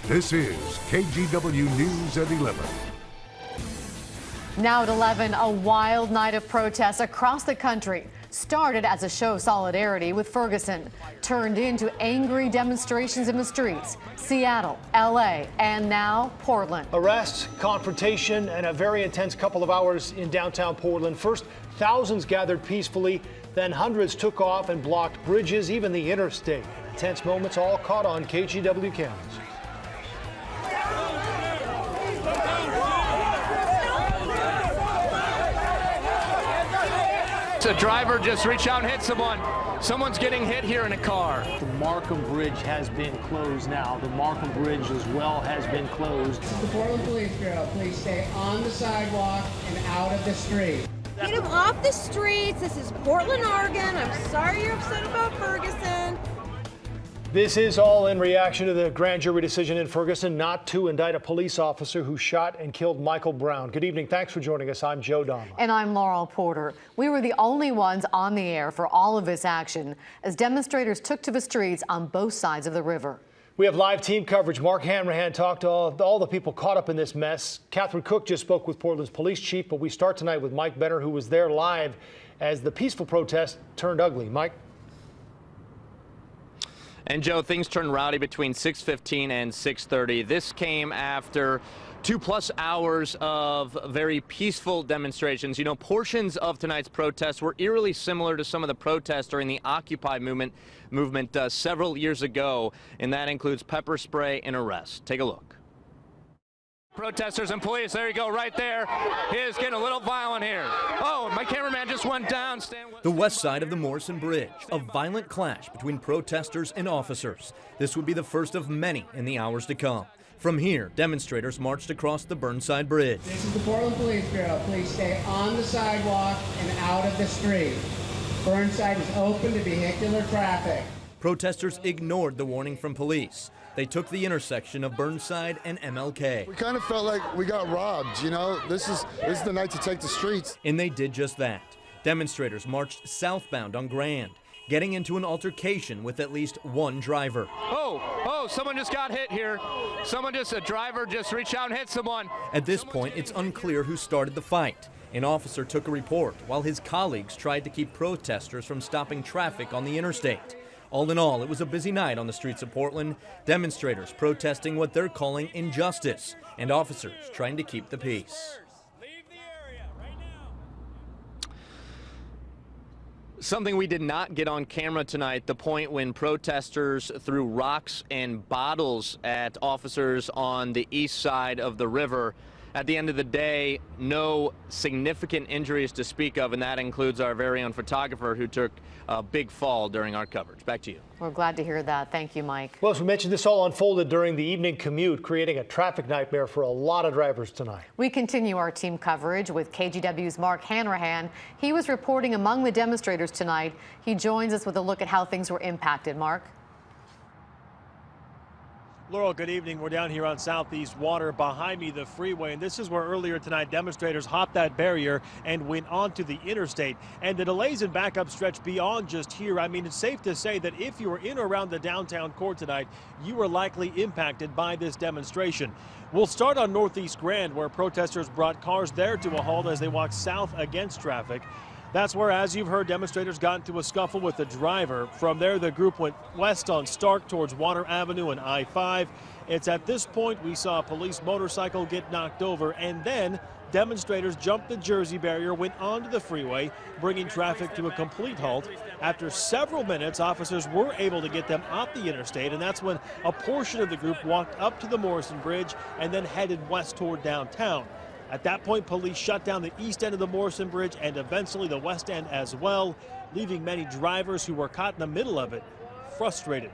This is KGW News at 11. Now at 11, a wild night of protests across the country. Started as a show of solidarity with Ferguson, turned into angry demonstrations in the streets. Seattle, LA, and now Portland. Arrests, confrontation, and a very intense couple of hours in downtown Portland. First, thousands gathered peacefully, then hundreds took off and blocked bridges, even the interstate. Intense moments all caught on KGW cameras. A driver just reached out and hit someone. Someone's getting hit here in a car. The Markham Bridge has been closed now. The Markham Bridge as well has been closed. The Portland Police Bureau, please stay on the sidewalk and out of the street. Get him off the streets. This is Portland, Oregon. I'm sorry you're upset about Ferguson. This is all in reaction to the grand jury decision in Ferguson not to indict a police officer who shot and killed Michael Brown. Good evening. Thanks for joining us. I'm Joe Dama. And I'm Laurel Porter. We were the only ones on the air for all of this action as demonstrators took to the streets on both sides of the river. We have live team coverage. Mark Hanrahan talked to all the people caught up in this mess. Catherine Cook just spoke with Portland's police chief, but we start tonight with Mike Benner, who was there live as the peaceful protest turned ugly. Mike? And Joe, things turned rowdy between 6:15 and 6:30. This came after 2+ hours of very peaceful demonstrations. You know, portions of tonight's protests were eerily similar to some of the protests during the Occupy movement several years ago, and that includes pepper spray and arrests. Take a look. Protesters and police, there you go, right there. He is getting a little violent here. Oh, my cameraman just went down. The west side of the Morrison Bridge, a violent clash between protesters and officers. This would be the first of many in the hours to come. From here, demonstrators marched across the Burnside Bridge. This is the Portland Police Bureau. Please stay on the sidewalk and out of the street. Burnside is open to vehicular traffic. Protesters ignored the warning from police. They took the intersection of Burnside and MLK. We kind of felt like we got robbed, you know? This is the night to take the streets. And they did just that. Demonstrators marched southbound on Grand, getting into an altercation with at least one driver. Oh, someone just got hit here. A driver just reached out and hit someone. At this point, it's unclear who started the fight. An officer took a report while his colleagues tried to keep protesters from stopping traffic on the interstate. All in all, it was a busy night on the streets of Portland. Demonstrators protesting what they're calling injustice, and officers trying to keep the peace. Something we did not get on camera tonight, the point when protesters threw rocks and bottles at officers on the east side of the river. At the end of the day, no significant injuries to speak of, and that includes our very own photographer who took a big fall during our coverage. Back to you. We're glad to hear that. Thank you, Mike. Well, as we mentioned, this all unfolded during the evening commute, creating a traffic nightmare for a lot of drivers tonight. We continue our team coverage with KGW's Mark Hanrahan. He was reporting among the demonstrators tonight. He joins us with a look at how things were impacted. Mark? Laurel, good evening. We're down here on Southeast Water, behind me the freeway, and this is where earlier tonight demonstrators hopped that barrier and went onto the interstate. And the delays and backup stretch beyond just here. I mean, it's safe to say that if you were in or around the downtown core tonight, you were likely impacted by this demonstration. We'll start on Northeast Grand, where protesters brought cars there to a halt as they walked south against traffic. That's where, as you've heard, demonstrators got into a scuffle with the driver. From there, the group went west on Stark towards Water Avenue and I-5. It's at this point we saw a police motorcycle get knocked over, and then demonstrators jumped the Jersey barrier, went onto the freeway, bringing traffic to a complete halt. After several minutes, officers were able to get them off the interstate, and that's when a portion of the group walked up to the Morrison Bridge and then headed west toward downtown. At that point, police shut down the east end of the Morrison Bridge and eventually the west end as well, leaving many drivers who were caught in the middle of it frustrated.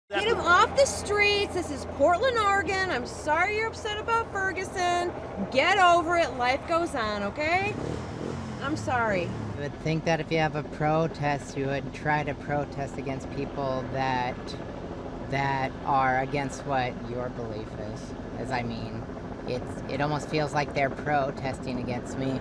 Get him off the streets. This is Portland, Oregon. I'm sorry you're upset about Ferguson. Get over it. Life goes on, okay? I'm sorry. I would think that if you have a protest, you would try to protest against people that are against what your belief is. As I mean, it almost feels like they're protesting against me.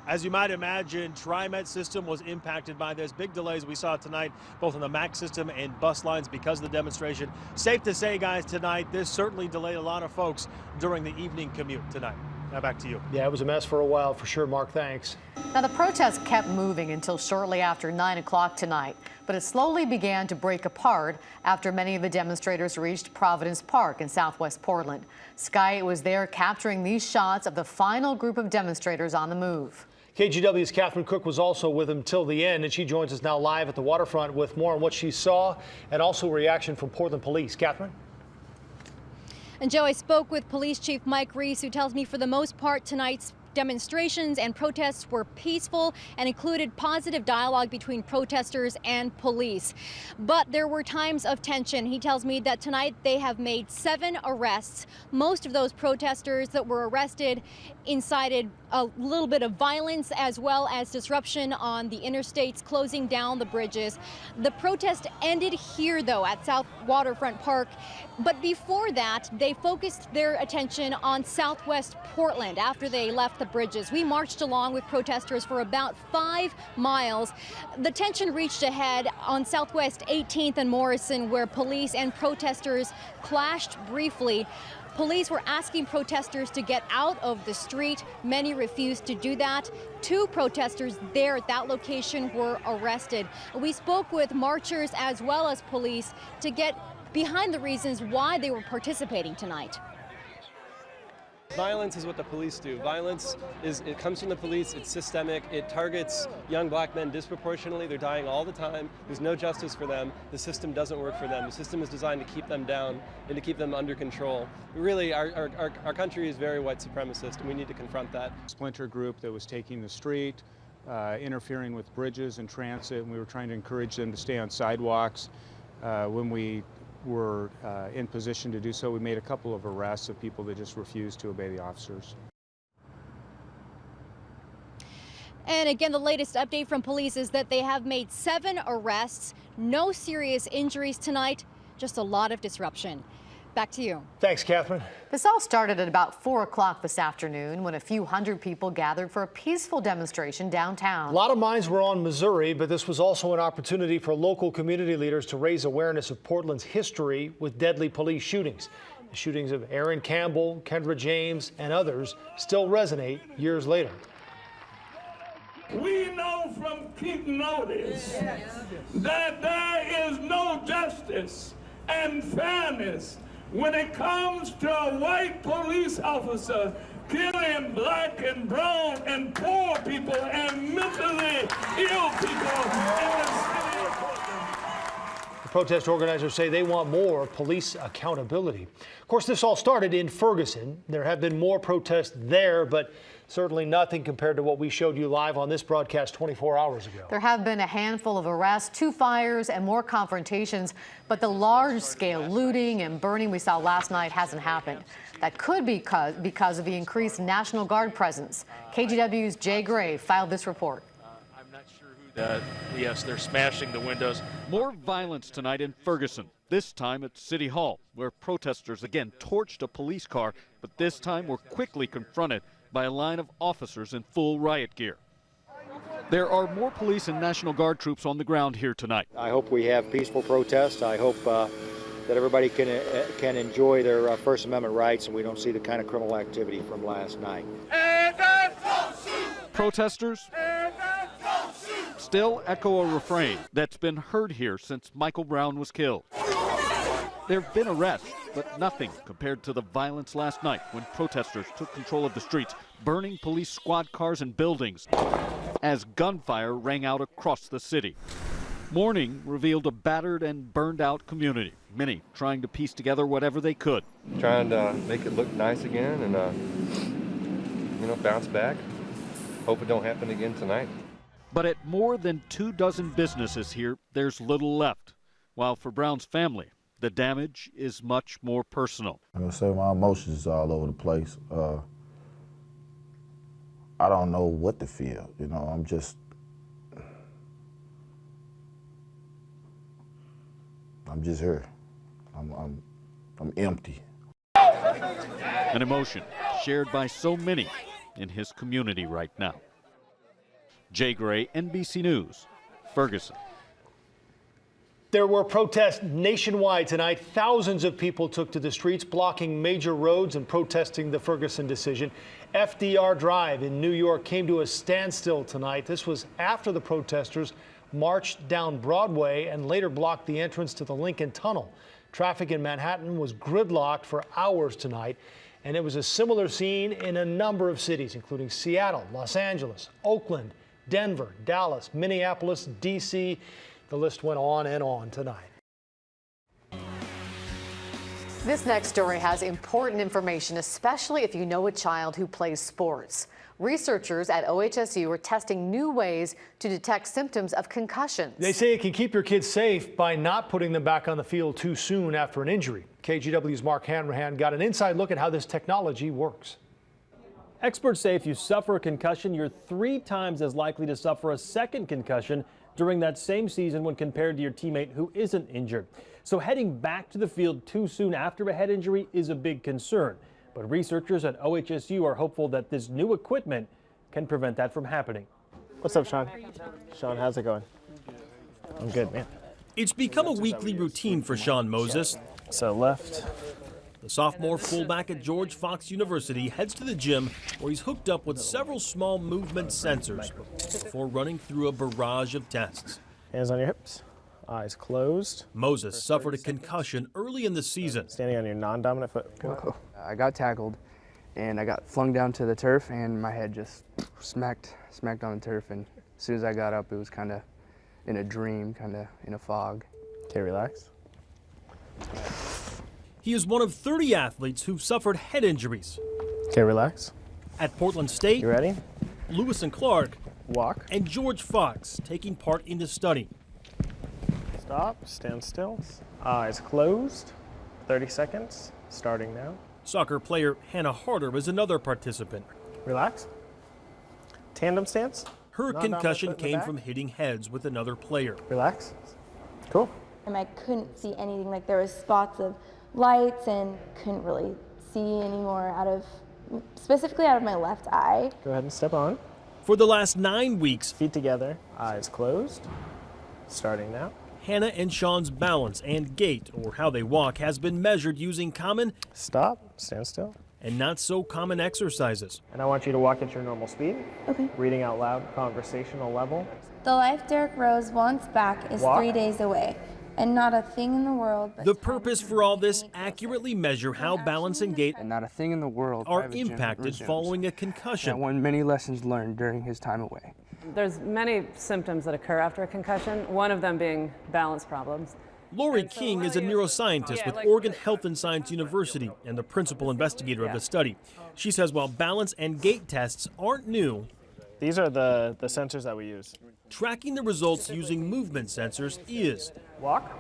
As you might imagine, TriMet system was impacted by this. Big delays we saw tonight, both on the MAX system and bus lines because of the demonstration. Safe to say, guys, tonight, this certainly delayed a lot of folks during the evening commute tonight. Now back to you. Yeah, it was a mess for a while for sure, Mark. Thanks. Now, the protest kept moving until shortly after 9 o'clock tonight, but it slowly began to break apart after many of the demonstrators reached Providence Park in southwest Portland. Sky was there capturing these shots of the final group of demonstrators on the move. KGW's Catherine Cook was also with him till the end, and she joins us now live at the waterfront with more on what she saw and also reaction from Portland police. Catherine? And Joe, I spoke with Police Chief Mike Reese, who tells me for the most part tonight's demonstrations and protests were peaceful and included positive dialogue between protesters and police. But there were times of tension. He tells me that tonight they have made 7 arrests. Most of those protesters that were arrested incited a little bit of violence as well as disruption on the interstates, closing down the bridges. The protest ended here, though, at South Waterfront Park. But before that, they focused their attention on southwest Portland after they left the bridges. We marched along with protesters for about 5 miles. The tension reached a head on Southwest 18th and Morrison, where police and protesters clashed briefly. Police were asking protesters to get out of the street. Many refused to do that. 2 protesters there at that location were arrested. We spoke with marchers as well as police to get behind the reasons why they were participating tonight. Violence is what the police do. Violence it comes from the police, it's systemic, it targets young black men disproportionately. They're dying all the time. There's no justice for them. The system doesn't work for them. The system is designed to keep them down and to keep them under control. Really, our country is very white supremacist, and we need to confront that. Splinter group that was taking the street, interfering with bridges and transit, and we were trying to encourage them to stay on sidewalks. When we were in position to do so, we made a couple of arrests of people that just refused to obey the officers. And again, the latest update from police is that they have made 7 arrests, no serious injuries tonight, just a lot of disruption. Back to you. Thanks, Catherine. This all started at about 4 o'clock this afternoon when a few hundred people gathered for a peaceful demonstration downtown. A lot of minds were on Missouri, but this was also an opportunity for local community leaders to raise awareness of Portland's history with deadly police shootings. The shootings of Aaron Campbell, Kendra James, and others still resonate years later. We know from keeping notice that there is no justice and fairness when it comes to a white police officer killing black and brown and poor people and mentally ill people in the city of Portland. The protest organizers say they want more police accountability. Of course, this all started in Ferguson. There have been more protests there, but certainly nothing compared to what we showed you live on this broadcast 24 hours ago. There have been a handful of arrests, 2 fires, and more confrontations, but the large-scale looting and burning we saw last night hasn't happened. That could be because of the increased National Guard presence. KGW's Jay Gray filed this report. I'm not sure who yes, they're smashing the windows. More violence tonight in Ferguson, this time at City Hall, where protesters again torched a police car, but this time were quickly confronted by a line of officers in full riot gear. There are more police and National Guard troops on the ground here tonight. I hope we have peaceful protests. I hope that everybody can enjoy their First Amendment rights and we don't see the kind of criminal activity from last night. Protesters still echo a refrain that's been heard here since Michael Brown was killed. There have been arrests, but nothing compared to the violence last night when protesters took control of the streets, burning police squad cars and buildings as gunfire rang out across the city. Morning revealed a battered and burned out community, many trying to piece together whatever they could. Trying to make it look nice again and, bounce back. Hope it don't happen again tonight. But at more than 24 businesses here, there's little left. While for Brown's family, the damage is much more personal. I'm gonna say my emotions are all over the place. I don't know what to feel. I'm just here. I'm empty. An emotion shared by so many in his community right now. Jay Gray, NBC News, Ferguson. There were protests nationwide tonight. Thousands of people took to the streets, blocking major roads and protesting the Ferguson decision. FDR Drive in New York came to a standstill tonight. This was after the protesters marched down Broadway and later blocked the entrance to the Lincoln Tunnel. Traffic in Manhattan was gridlocked for hours tonight, and it was a similar scene in a number of cities, including Seattle, Los Angeles, Oakland, Denver, Dallas, Minneapolis, D.C. The list went on and on tonight. This next story has important information, especially if you know a child who plays sports. Researchers at OHSU are testing new ways to detect symptoms of concussions. They say it can keep your kids safe by not putting them back on the field too soon after an injury. KGW's Mark Hanrahan got an inside look at how this technology works. Experts say if you suffer a concussion, you're 3 times as likely to suffer a second concussion during that same season when compared to your teammate who isn't injured. So heading back to the field too soon after a head injury is a big concern. But researchers at OHSU are hopeful that this new equipment can prevent that from happening. What's up, Sean? Sean, how's it going? I'm good, man. It's become a weekly routine for Sean Moses. So left. The sophomore fullback at George Fox University heads to the gym where he's hooked up with several small movement sensors before running through a barrage of tests. Hands on your hips, eyes closed. Moses suffered a concussion early in the season. Standing on your non-dominant foot. Go. I got tackled and I got flung down to the turf and my head just smacked on the turf, and as soon as I got up it was kind of in a dream, kind of in a fog. Okay, relax. He is one of 30 athletes who've suffered head injuries. Okay, relax. At Portland State, You ready? Lewis and Clark, Walk. and George Fox taking part in the study. Stop, stand still. Eyes closed. 30 seconds, starting now. Soccer player Hannah Harder is another participant. Relax. Tandem stance. Her Non-dominant concussion foot in the came back. from hitting heads with another player. Relax. Cool. And I couldn't see anything, like there was spots of lights and couldn't really see anymore specifically out of my left eye. Go ahead and step on. For the last 9 weeks, feet together, eyes closed, starting now. Hannah and Sean's balance and gait, or how they walk, has been measured using common Stop, stand still. and not so common exercises. And I want you to walk at your normal speed. Okay. Reading out loud, conversational level. The life Derek Rose wants back is Walk. 3 days away, and not a thing in the world. The purpose for all this, accurately measure how balance and gait And not a thing in the world are Private Jim impacted resumes. following a That concussion. won many lessons learned during his time away. There's many symptoms that occur after a concussion, one of them being balance problems. Lori King is a neuroscientist with Oregon Health and Science University and the principal investigator of the study. She says while balance and gait tests aren't new, These are the sensors that we use. tracking the results using movement sensors is. Walk.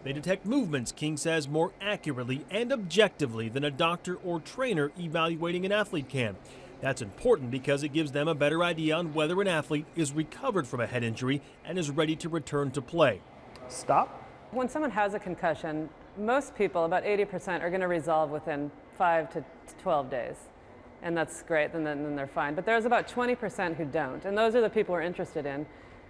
They detect movements, King says, more accurately and objectively than a doctor or trainer evaluating an athlete can. That's important because it gives them a better idea on whether an athlete is recovered from a head injury and is ready to return to play. Stop. When someone has a concussion, most people, about 80%, are going to resolve within 5 to 12 days. And that's great, and then they're fine. But there's about 20% who don't, and those are the people we're interested in.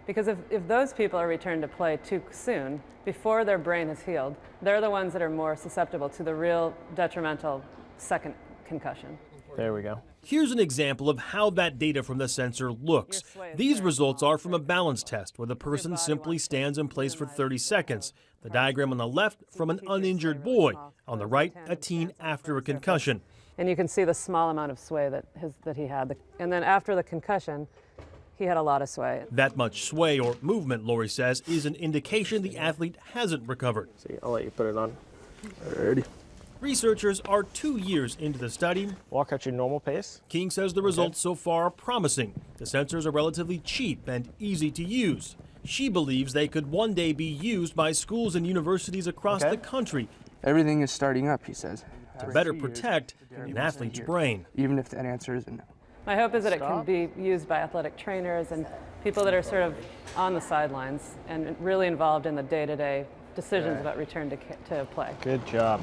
Because if those people are returned to play too soon, before their brain has healed, they're the ones that are more susceptible to the real detrimental second concussion. There we go. Here's an example of how that data from the sensor looks. These results are from a balance test where the person simply stands in place for 30 seconds. The diagram on the left from an uninjured boy. On the right, a teen after a concussion. And you can see the small amount of sway that he had. And then after the concussion, he had a lot of sway. That much sway or movement, Lori says, is an indication the athlete hasn't recovered. See, I'll let you put it on. Ready. Researchers are 2 years into the study. Walk at your normal pace. King says the results so far are promising. The sensors are relatively cheap and easy to use. She believes they could one day be used by schools and universities across the country. Everything is starting up, he says. To better protect an athlete's brain. Even if that answer is a no. My hope is that it can be used by athletic trainers and people that are sort of on the sidelines and really involved in the day-to-day decisions about return to play. Good job.